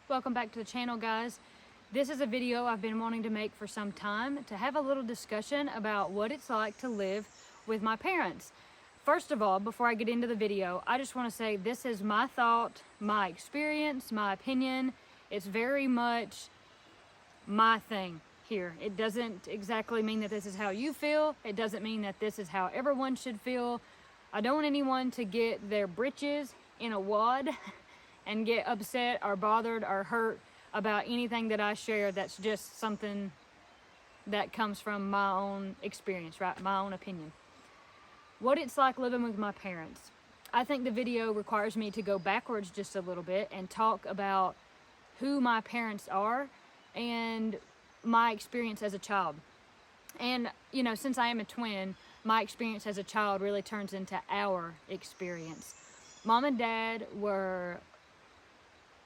Welcome back to the channel, guys. This is a video I've been wanting to make for some time to have a little discussion about what it's like to live with my parents. First of all, before I get into the video, I just want to say this is my thought, my experience, my opinion. It's very much my thing here. It doesn't exactly mean that this is how you feel. It doesn't mean that this is how everyone should feel. I don't want anyone to get their britches in a wad and get upset or bothered or hurt about anything that I share. That's just something that comes from my own experience, right? My own opinion. What it's like living with my parents. I think the video requires me to go backwards just a little bit and talk about who my parents are and my experience as a child. And, you know, since I am a twin, my experience as a child really turns into our experience. Mom and Dad were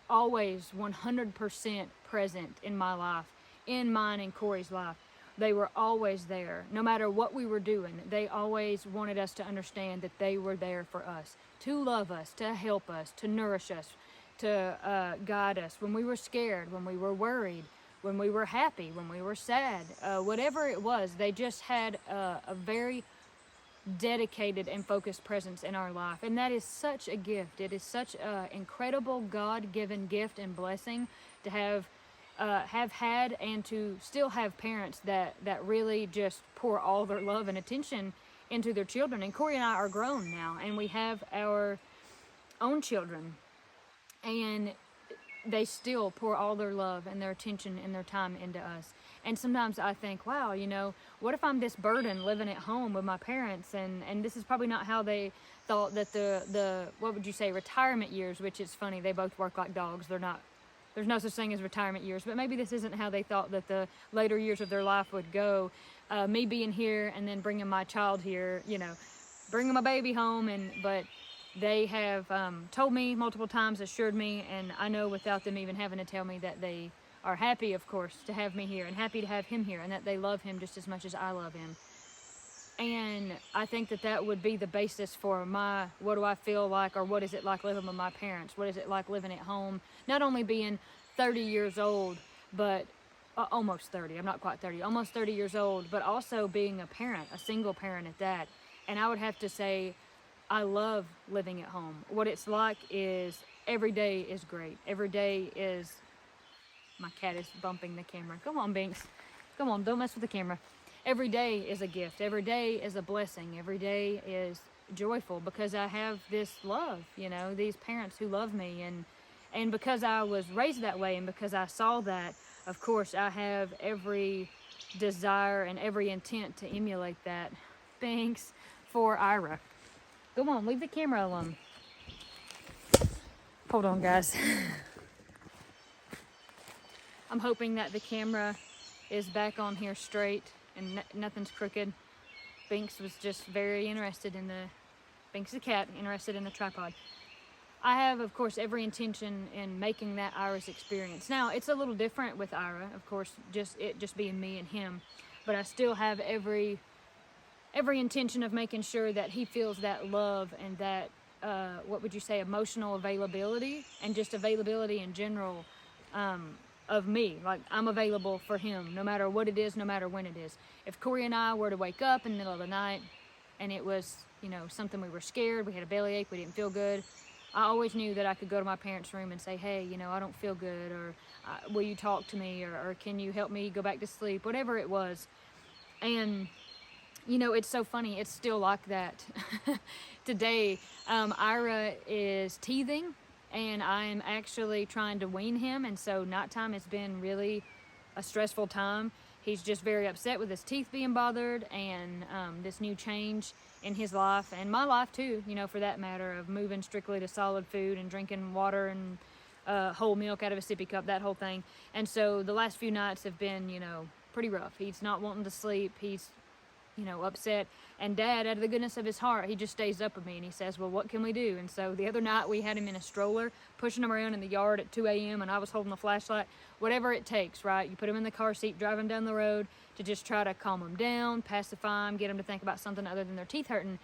always 100% present in my life, in mine and Corey's life. They were always there. No matter what we were doing, they always wanted us to understand that they were there for us, to love us, to help us, to nourish us, to guide us when we were scared, when we were worried, when we were happy, when we were sad, whatever it was. They just had a very dedicated and focused presence in our life, and that is such a gift. It is such an incredible God-given gift and blessing to have had and to still have parents that really just pour all their love and attention into their children. And Corey and I are grown now, and we have our own children, and they still pour all their love and their attention and their time into us. And sometimes I think, wow, you know, what if I'm this burden living at home with my parents? And this is probably not how they thought that the what would you say, retirement years, which is funny, they both work like dogs. There's no such thing as retirement years, but maybe this isn't how they thought that the later years of their life would go. Me being here and then bringing my child here, you know, bringing my baby home, but they have told me multiple times, assured me, and I know without them even having to tell me, that they are happy, of course, to have me here and happy to have him here, and that they love him just as much as I love him. And I think that that would be the basis for my, what do I feel like, or what is it like living with my parents? What is it like living at home? Not only being 30 years old, but almost 30, I'm not quite 30, almost 30 years old, but also being a parent, a single parent at that. And I would have to say, I love living at home. What it's like is every day is great. Every day is, my cat is bumping the camera. Come on, Binks. Come on, don't mess with the camera. Every day is a gift. Every day is a blessing. Every day is joyful because I have this love, you know, these parents who love me. And because I was raised that way and because I saw that, of course, I have every desire and every intent to emulate that. Thanks for Ira. Come on, leave the camera alone. Hold on, guys. I'm hoping that the camera is back on here straight and nothing's crooked. Binks was just very interested in Binks the cat, interested in the tripod. I have, of course, every intention in making that Ira's experience. Now, it's a little different with Ira, of course, just being me and him, but I still have every intention of making sure that he feels that love and that, what would you say, emotional availability and just availability in general, of me. Like, I'm available for him no matter what it is, no matter when it is. If Corey and I were to wake up in the middle of the night and it was, you know, something we were scared, we had a bellyache, we didn't feel good, I always knew that I could go to my parents' room and say, hey, you know, I don't feel good, or will you talk to me, or can you help me go back to sleep, whatever it was. And you know, it's so funny, it's still like that. Today, Ira is teething, and I'm actually trying to wean him, and so nighttime has been really a stressful time. He's just very upset with his teeth being bothered, and this new change in his life, and my life too, you know, for that matter, of moving strictly to solid food and drinking water and whole milk out of a sippy cup, that whole thing. And so the last few nights have been, you know, pretty rough. He's not wanting to sleep. He's, you know, upset. And Dad, out of the goodness of his heart, he just stays up with me and he says, well, what can we do? And so the other night we had him in a stroller, pushing him around in the yard at 2 a.m. and I was holding the flashlight. Whatever it takes, right? You put him in the car seat, drive him down the road to just try to calm him down, pacify him, get him to think about something other than their teeth hurting.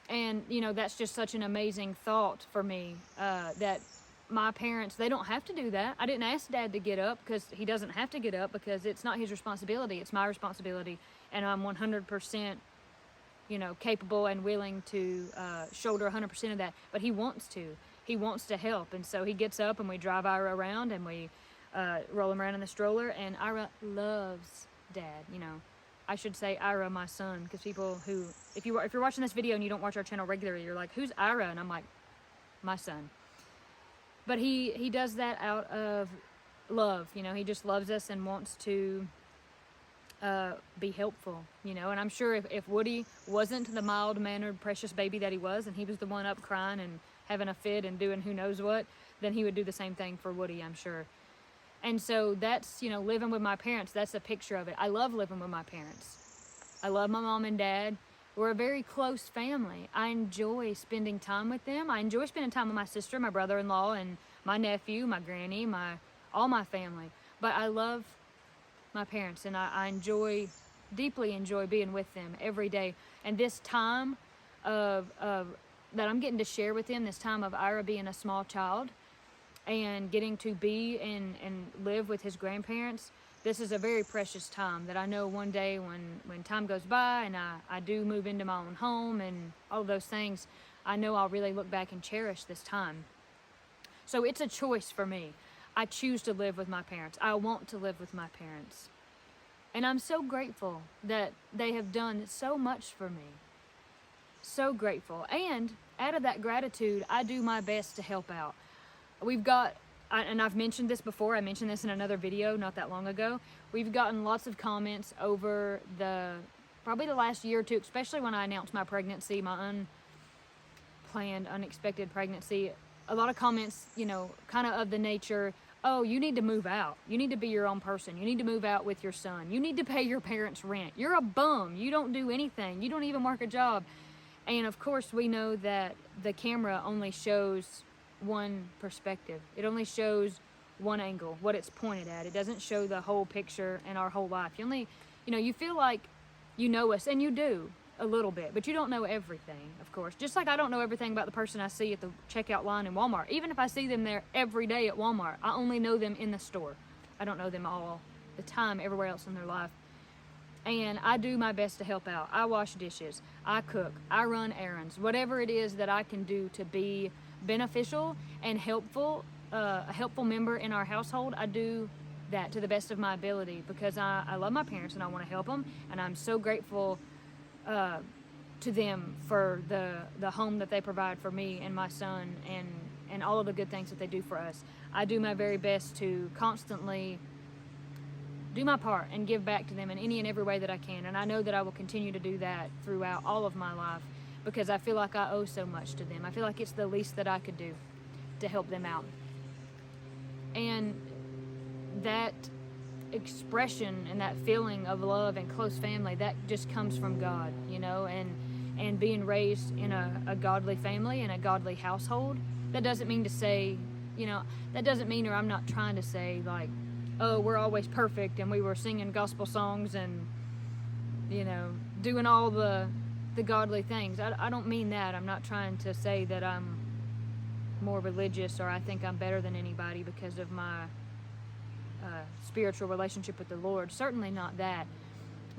And, you know, that's just such an amazing thought for me, that my parents, they don't have to do that. I didn't ask Dad to get up because he doesn't have to get up, because it's not his responsibility. It's my responsibility. And I'm 100%, capable and willing to shoulder 100% of that. But he wants to. He wants to help. And so he gets up and we drive Ira around and we roll him around in the stroller. And Ira loves Dad, I should say Ira, my son, because people who, if you're watching this video and you don't watch our channel regularly, you're like, who's Ira? And I'm like, my son. But he does that out of love, he just loves us and wants to be helpful, and I'm sure if Woody wasn't the mild-mannered, precious baby that he was, and he was the one up crying and having a fit and doing who knows what, then he would do the same thing for Woody, I'm sure. And so that's, living with my parents, that's a picture of it. I love living with my parents. I love my mom and dad. We're a very close family. I enjoy spending time with them. I enjoy spending time with my sister, my brother-in-law, and my nephew, my granny, all my family. But I love my parents, and I deeply enjoy being with them every day. And this time of that I'm getting to share with them, this time of Ira being a small child and getting to be and live with his grandparents, this is a very precious time that I know one day when time goes by and I do move into my own home and all of those things, I know I'll really look back and cherish this time. So it's a choice for me. I choose to live with my parents. I want to live with my parents. And I'm so grateful that they have done so much for me. So grateful. And out of that gratitude, I do my best to help out. We've got, and I've mentioned this before, I mentioned this in another video not that long ago, we've gotten lots of comments over probably the last year or two, especially when I announced my pregnancy, my unplanned, unexpected pregnancy. A lot of comments, kind of the nature, oh, you need to move out. You need to be your own person. You need to move out with your son. You need to pay your parents' rent. You're a bum. You don't do anything. You don't even work a job. And of course, we know that the camera only shows one perspective. It only shows one angle, what it's pointed at. It doesn't show the whole picture and our whole life. You only, you feel like you know us, and you do a little bit, but you don't know everything, of course. Just like I don't know everything about the person I see at the checkout line in Walmart. Even if I see them there every day at Walmart, I only know them in the store. I don't know them all the time everywhere else in their life. And I do my best to help out. I wash dishes, I cook, I run errands, whatever it is that I can do to be beneficial and helpful, a helpful member in our household. I do that to the best of my ability because I love my parents and I want to help them, and I'm so grateful to them for the home that they provide for me and my son, and all of the good things that they do for us. I do my very best to constantly do my part and give back to them in any and every way that I can, and I know that I will continue to do that throughout all of my life because I feel like I owe so much to them. I feel like it's the least that I could do to help them out. And that expression and that feeling of love and close family, that just comes from God, and being raised in a godly family and a godly household. That doesn't mean to say, that doesn't mean, or I'm not trying to say like, oh, we're always perfect and we were singing gospel songs and, doing all the godly things. I don't mean that. I'm not trying to say that I'm more religious or I think I'm better than anybody because of my spiritual relationship with the Lord. Certainly not that.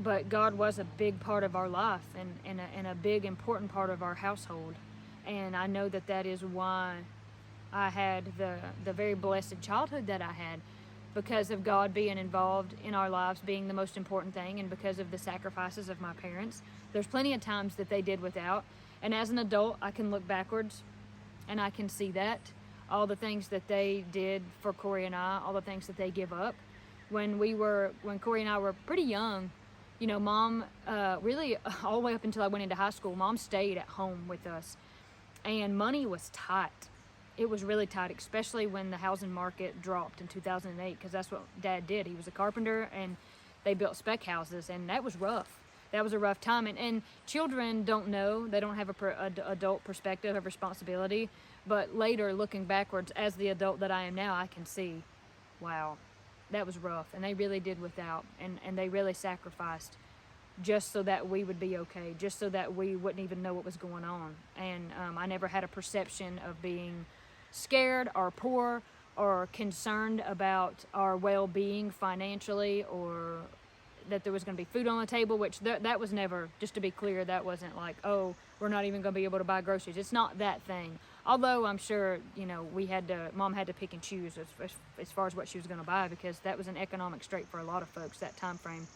But God was a big part of our life and a big important part of our household. And I know that is why I had the very blessed childhood that I had, because of God being involved in our lives being the most important thing, and because of the sacrifices of my parents. There's plenty of times that they did without, and as an adult I can look backwards and I can see that all the things that they did for Corey and I, all the things that they give up. When Corey and I were pretty young, Mom, really all the way up until I went into high school, Mom stayed at home with us, and money was tight. It was really tight, especially when the housing market dropped in 2008, because that's what Dad did. He was a carpenter, and they built spec houses, and that was rough. That was a rough time, and children don't know. They don't have a adult perspective of responsibility, but later, looking backwards, as the adult that I am now, I can see, wow, that was rough, and they really did without, and they really sacrificed just so that we would be okay, just so that we wouldn't even know what was going on. And I never had a perception of being scared or poor or concerned about our well-being financially, or that there was going to be food on the table, which that was never, just to be clear, that wasn't like, oh, we're not even going to be able to buy groceries. It's not that thing. Although I'm sure, Mom had to pick and choose as far as what she was going to buy, because that was an economic strait for a lot of folks, that time frame.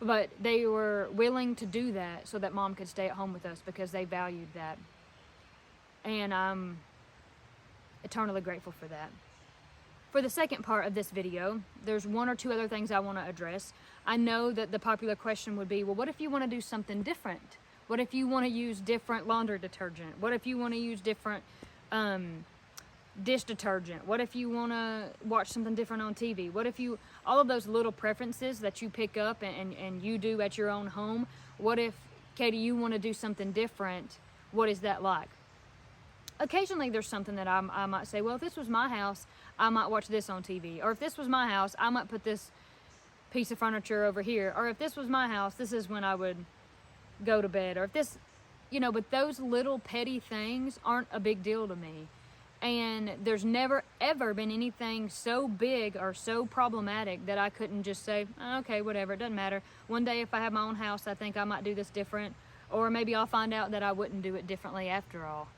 But they were willing to do that so that Mom could stay at home with us, because they valued that. And I'm eternally grateful for that. For the second part of this video, there's one or two other things I want to address. I know that the popular question would be, well, what if you want to do something different? What if you want to use different laundry detergent? What if you want to use different dish detergent? What if you want to watch something different on TV? What if you, all of those little preferences that you pick up and you do at your own home, what if, Katie, you want to do something different? What is that like? Occasionally there's something that I might say, well, if this was my house, I might watch this on TV. Or if this was my house, I might put this piece of furniture over here. Or if this was my house, this is when I would go to bed. Or if this, but those little petty things aren't a big deal to me. And there's never, ever been anything so big or so problematic that I couldn't just say, oh, okay, whatever, it doesn't matter. One day if I have my own house, I think I might do this different. Or maybe I'll find out that I wouldn't do it differently after all.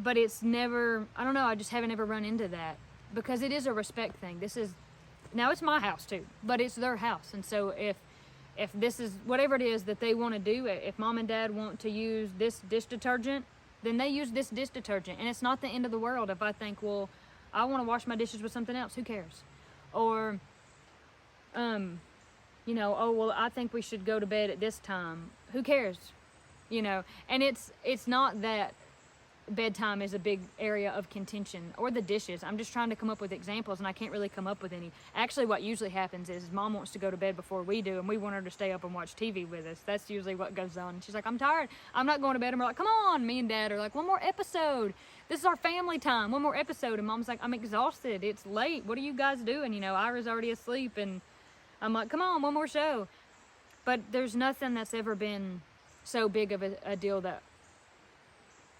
But it's never, I don't know, I just haven't ever run into that, because it is a respect thing. Now it's my house too, but it's their house. And so if this is, whatever it is that they want to do, if Mom and Dad want to use this dish detergent, then they use this dish detergent. And it's not the end of the world if I think, well, I want to wash my dishes with something else, who cares? Or, oh, well, I think we should go to bed at this time, who cares? And it's not that bedtime is a big area of contention, or the dishes. I'm just trying to come up with examples, and I can't really come up with any. Actually, what usually happens is Mom wants to go to bed before we do, and we want her to stay up and watch TV with us. That's usually what goes on. And she's like, I'm tired, I'm not going to bed. And we're like, come on. Me and Dad are like, one more episode, this is our family time, one more episode. And Mom's like, I'm exhausted, it's late, what are you guys doing? Ira's already asleep. And I'm like, come on, one more show. But there's nothing that's ever been so big of a deal that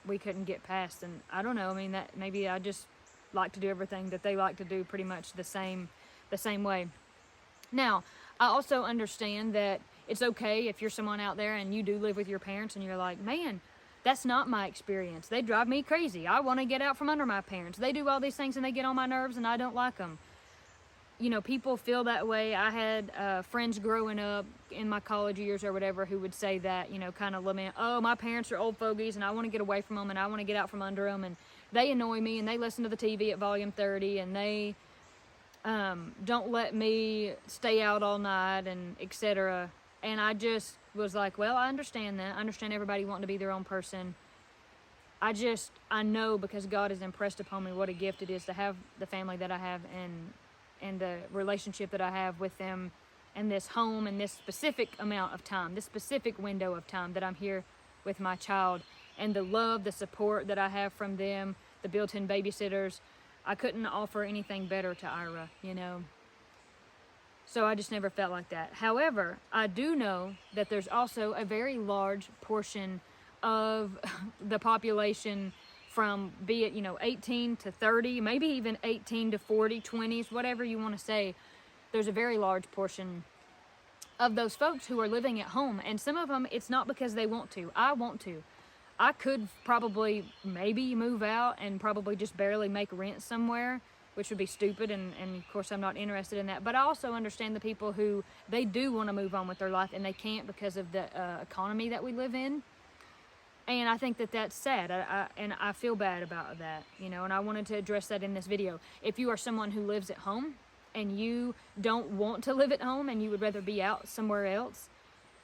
we couldn't get past. And I don't know, that maybe I just like to do everything that they like to do pretty much the same way. Now, I also understand that it's okay if you're someone out there and you do live with your parents and you're like, man, that's not my experience, they drive me crazy, I want to get out from under my parents, they do all these things and they get on my nerves and I don't like them. People feel that way. I had friends growing up in my college years or whatever who would say that, kind of lament, oh, my parents are old fogies and I want to get away from them and I want to get out from under them, and they annoy me and they listen to the TV at volume 30 and they don't let me stay out all night and etc. And I just was like, well, I understand that. I understand everybody wanting to be their own person. I know, because God has impressed upon me what a gift it is to have the family that I have, and the relationship that I have with them, and this home, and this specific amount of time, this specific window of time that I'm here with my child, and the love, the support that I have from them, the built-in babysitters. I couldn't offer anything better to Ira, So I just never felt like that. However, I do know that there's also a very large portion of the population, from be it 18 to 30, maybe even 18 to 40, 20s, whatever you want to say. There's a very large portion of those folks who are living at home, and some of them, it's not because they want to. I want to. I could probably maybe move out and probably just barely make rent somewhere, which would be stupid, and of course I'm not interested in that. But I also understand the people who, they do want to move on with their life and they can't because of the economy that we live in. And I think that that's sad, and I feel bad about that, and I wanted to address that in this video. If you are someone who lives at home and you don't want to live at home and you would rather be out somewhere else,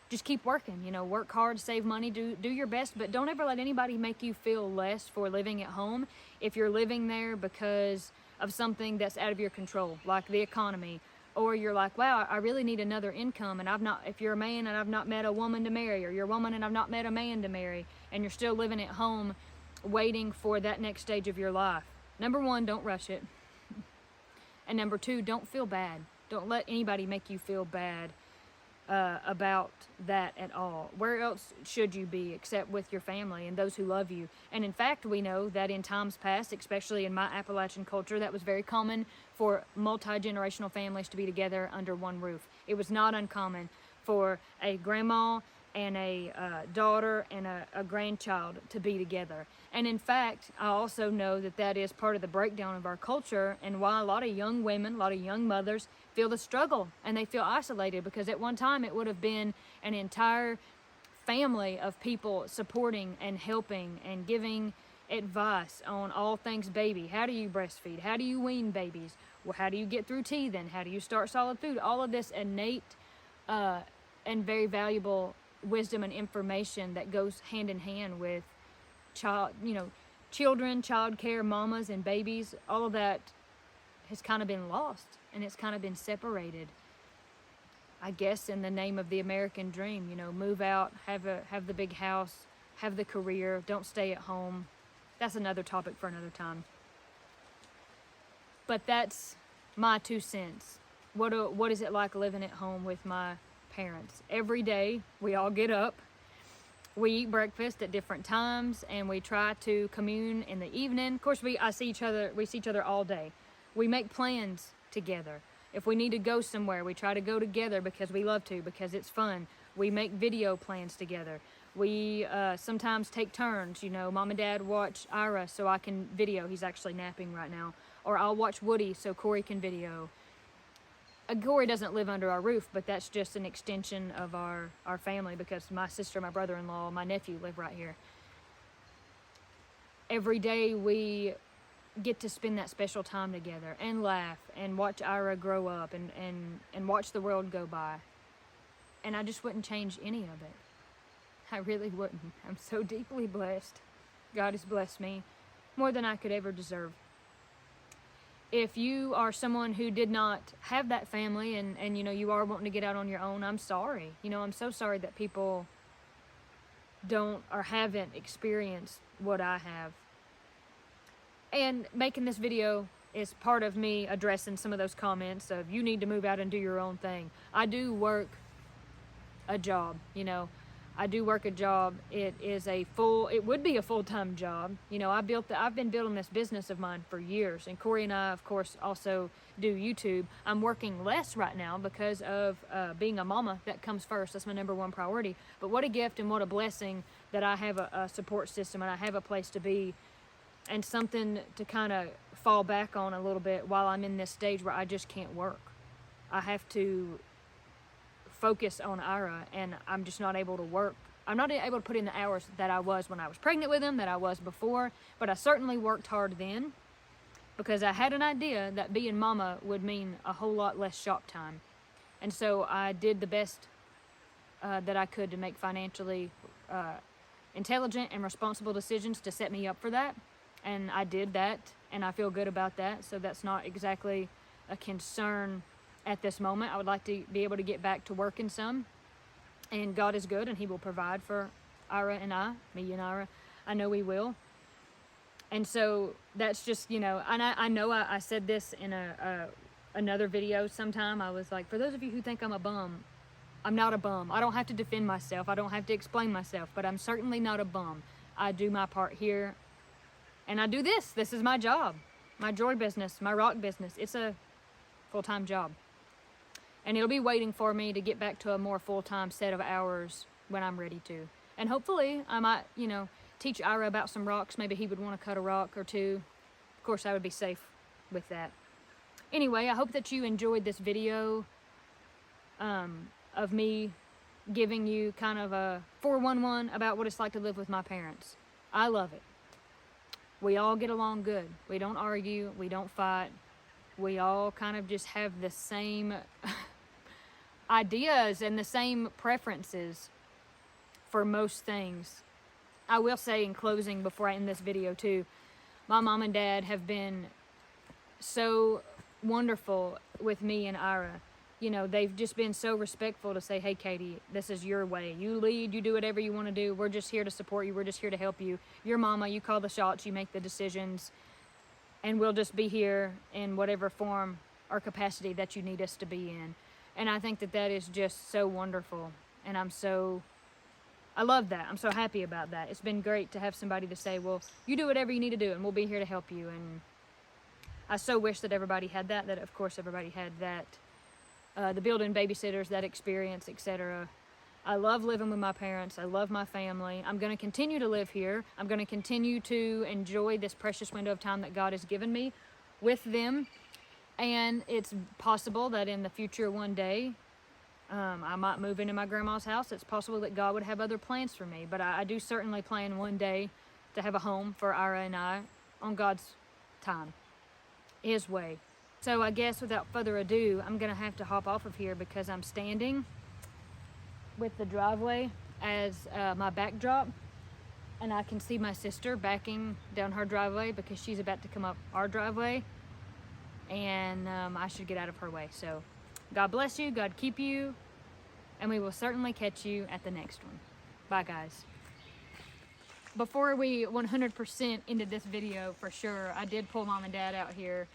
just keep working, work hard, save money, do your best, but don't ever let anybody make you feel less for living at home if you're living there because of something that's out of your control, like the economy. Or you're like, wow, I really need another income, and if you're a man and I've not met a woman to marry, or you're a woman and I've not met a man to marry, and you're still living at home waiting for that next stage of your life. Number one, don't rush it. And number two, don't feel bad. Don't let anybody make you feel bad about that at all. Where else should you be except with your family and those who love you? And in fact, we know that in times past, especially in my Appalachian culture, that was very common for multi-generational families to be together under one roof. It was not uncommon for a grandma and a daughter and a grandchild to be together. And in fact, I also know that that is part of the breakdown of our culture, and why a lot of young women, a lot of young mothers feel the struggle and they feel isolated, because at one time it would have been an entire family of people supporting and helping and giving advice on all things baby. How do you breastfeed? How do you wean babies? Well, how do you get through teething? How do you start solid food? All of this innate and very valuable wisdom and information that goes hand in hand with children, child care, mamas and babies. All of that has kind of been lost, and it's kind of been separated, I guess, in the name of the American dream. Move out, have the big house, have the career, don't stay at home. That's another topic for another time. But that's my 2 cents. What is it like living at home with my parents? Every day we all get up, we eat breakfast at different times, and we try to commune in the evening. Of course, we see each other all day. We make plans together. If we need to go somewhere, we try to go together because we love to, because it's fun. We make video plans together. We sometimes take turns. Mom and Dad watch Ira so I can video. He's actually napping right now. Or I'll watch Woody so Corey can video. Corey doesn't live under our roof, but that's just an extension of our family, because my sister, my brother-in-law, my nephew live right here. Every day we get to spend that special time together and laugh and watch Ira grow up and watch the world go by. And I just wouldn't change any of it. I really wouldn't. I'm so deeply blessed. God has blessed me more than I could ever deserve. If you are someone who did not have that family and you are wanting to get out on your own, I'm sorry. I'm so sorry that people don't or haven't experienced what I have. And making this video is part of me addressing some of those comments of, you need to move out and do your own thing. I do work a job, I do work a job. It would be a full-time job. I've been building this business of mine for years, and Corey and I, of course, also do YouTube. I'm working less right now because of being a mama. That comes first. That's my number one priority. But what a gift and what a blessing that I have a support system, and I have a place to be and something to kind of fall back on a little bit while I'm in this stage where I just can't work. I have to focus on Ira, and I'm just not able to work. I'm not able to put in the hours that I was when I was pregnant with him, that I was before, but I certainly worked hard then, because I had an idea that being mama would mean a whole lot less shop time. And so I did the best that I could to make financially intelligent and responsible decisions to set me up for that. And I did that, and I feel good about that. So that's not exactly a concern at this moment. I would like to be able to get back to working some. And God is good, and He will provide for Ira and me and Ira. I know He will. And so that's just, and I know I said this in another video sometime. I was like, for those of you who think I'm a bum, I'm not a bum. I don't have to defend myself. I don't have to explain myself, but I'm certainly not a bum. I do my part here, and I do this. This is my job, my joy business, my rock business. It's a full-time job. And it'll be waiting for me to get back to a more full-time set of hours when I'm ready to. And hopefully I might, teach Ira about some rocks. Maybe he would want to cut a rock or two. Of course, I would be safe with that. Anyway, I hope that you enjoyed this video of me giving you kind of a 411 about what it's like to live with my parents. I love it. We all get along good. We don't argue. We don't fight. We all kind of just have the same ideas and the same preferences for most things. I will say in closing, before I end this video too, my mom and dad have been so wonderful with me and Ira. They've just been so respectful to say, hey, Katie, this is your way. You lead, you do whatever you want to do. We're just here to support you. We're just here to help you. You're mama, you call the shots, you make the decisions, and we'll just be here in whatever form or capacity that you need us to be in. And I think that that is just so wonderful. And I love that. I'm so happy about that. It's been great to have somebody to say, well, you do whatever you need to do and we'll be here to help you. And I so wish that everybody had that of course everybody had that. The built-in babysitters, that experience, etc. I love living with my parents. I love my family. I'm going to continue to live here. I'm going to continue to enjoy this precious window of time that God has given me with them. And it's possible that in the future one day, I might move into my grandma's house. It's possible that God would have other plans for me. But I do certainly plan one day to have a home for Ira and I on God's time, His way. So I guess without further ado, I'm going to have to hop off of here because I'm standing with the driveway as my backdrop, and I can see my sister backing down her driveway because she's about to come up our driveway, and I should get out of her way. So God bless you, God keep you, and we will certainly catch you at the next one. Bye guys. Before we 100% ended this video, for sure, I did pull Mom and Dad out here.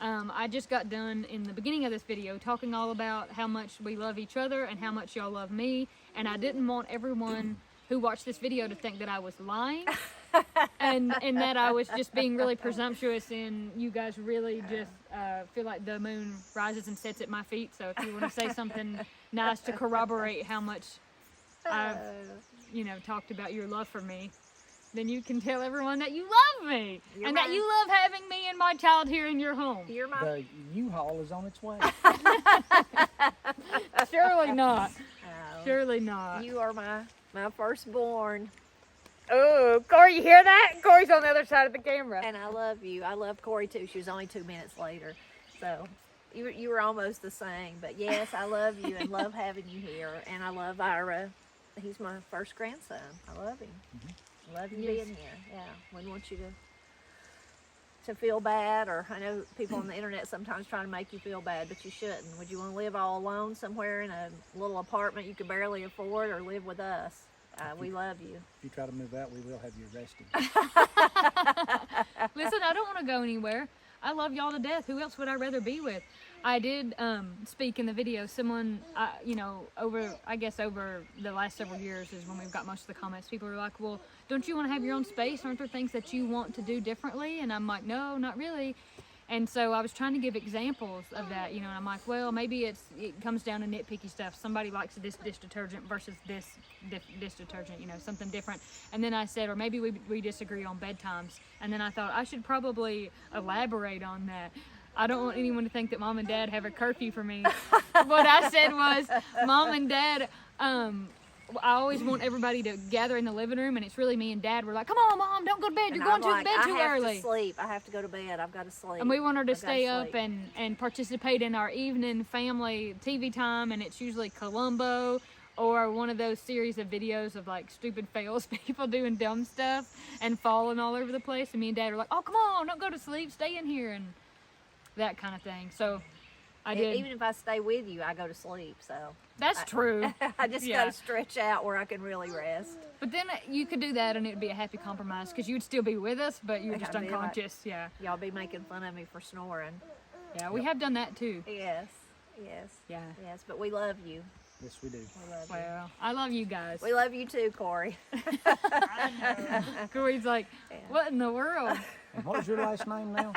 I just got done in the beginning of this video talking all about how much we love each other and how much y'all love me, and I didn't want everyone who watched this video to think that I was lying and that I was just being really presumptuous and you guys really just feel like the moon rises and sets at my feet. So if you want to say something nice to corroborate how much I've talked about your love for me, then you can tell everyone that you love me and that you love having me and my child here in your home. The U-Haul is on its way. Surely not. Oh, Surely not. you are my firstborn, Oh, Corey, you hear that? Corey's on the other side of the camera. and I love you. I love Corey too. She was only 2 minutes later, so you were almost the same. But yes, I love you and love having you here, and I love Ira. He's my first grandson. I love him. Love you being here. Yeah, wouldn't want you to feel bad, or I know people on the internet sometimes try to make you feel bad, but you shouldn't. Would you want to live all alone somewhere in a little apartment you could barely afford, or live with us? We love you. If you try to move out, we will have you arrested. Listen, I don't want to go anywhere. I love y'all to death. Who else would I rather be with? I did speak in the video. Someone, over the last several years is when we've got most of the comments. People are like, well, don't you want to have your own space? Aren't there things that you want to do differently? And I'm like, no, not really. And so I was trying to give examples of that, and I'm like, well, maybe it comes down to nitpicky stuff. Somebody likes this dish detergent versus this dish detergent, something different. And then I said, or maybe we disagree on bedtimes. And then I thought I should probably elaborate on that. I don't want anyone to think that Mom and Dad have a curfew for me. What I said was, Mom and Dad, I always want everybody to gather in the living room, and it's really me and Dad. We're like, come on, Mom, don't go to bed. You're going to bed too early. I have to sleep. I have to go to bed. I've got to sleep. And we want her to stay up and participate in our evening family TV time, and it's usually Columbo or one of those series of videos of like stupid fails, people doing dumb stuff and falling all over the place. And me and Dad are like, oh, come on, don't go to sleep. Stay in here, and that kind of thing. So I did. Even if I stay with you, I go to sleep, so. That's true. I just got to stretch out where I can really rest. But then you could do that and it'd be a happy compromise because you'd still be with us, but you're just I'd be like, unconscious. Yeah. Y'all be making fun of me for snoring. Yeah, we have done that too. Yes. Yeah. Yes, but we love you. Yes, we do. We love you. Well, I love you guys. We love you too, Corey. Corey's like, what in the world? And what was your last name now?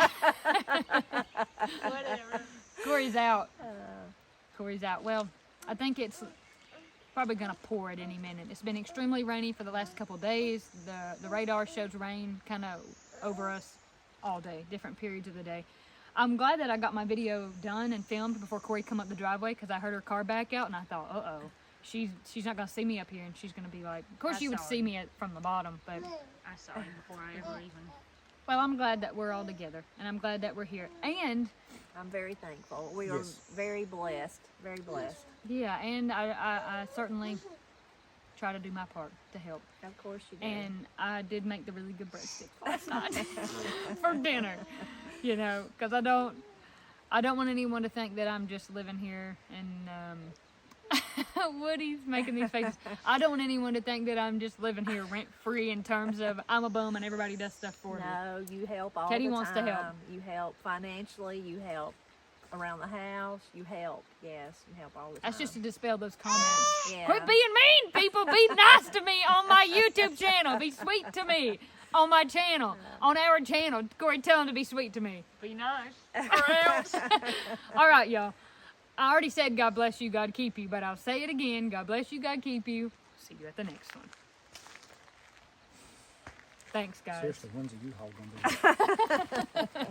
Whatever. Corey's out. Corey's out. Well, I think it's probably going to pour at any minute. It's been extremely rainy for the last couple of days. The radar shows rain kind of over us all day, different periods of the day. I'm glad that I got my video done and filmed before Corey come up the driveway because I heard her car back out and I thought, uh-oh, she's not going to see me up here and she's going to be like, of course you would see me from the bottom, but I saw him before I ever even. Well, I'm glad that we're all together and I'm glad that we're here. And I'm very thankful. We are very blessed. Very blessed. yeah, and I certainly try to do my part to help. Of course you do. And I did make the really good breadsticks last night for dinner, because I don't want anyone to think that I'm just living here and Woody's making these faces. I don't want anyone to think that I'm just living here rent free in terms of I'm a bum and everybody does stuff for me. No, you help all Katie the wants to time. help. You help financially. You help around the house. You help. Yes, you help all the time. That's just to dispel those comments. Yeah. Quit being mean, people. Be nice to me on my YouTube channel. Be sweet to me on my channel, on our channel. Corey, tell him to be sweet to me. Be nice. Or else. All right, y'all. I already said God bless you, God keep you, but I'll say it again. God bless you, God keep you. See you at the next one. Thanks, guys. Seriously, when's the U-Haul gonna be?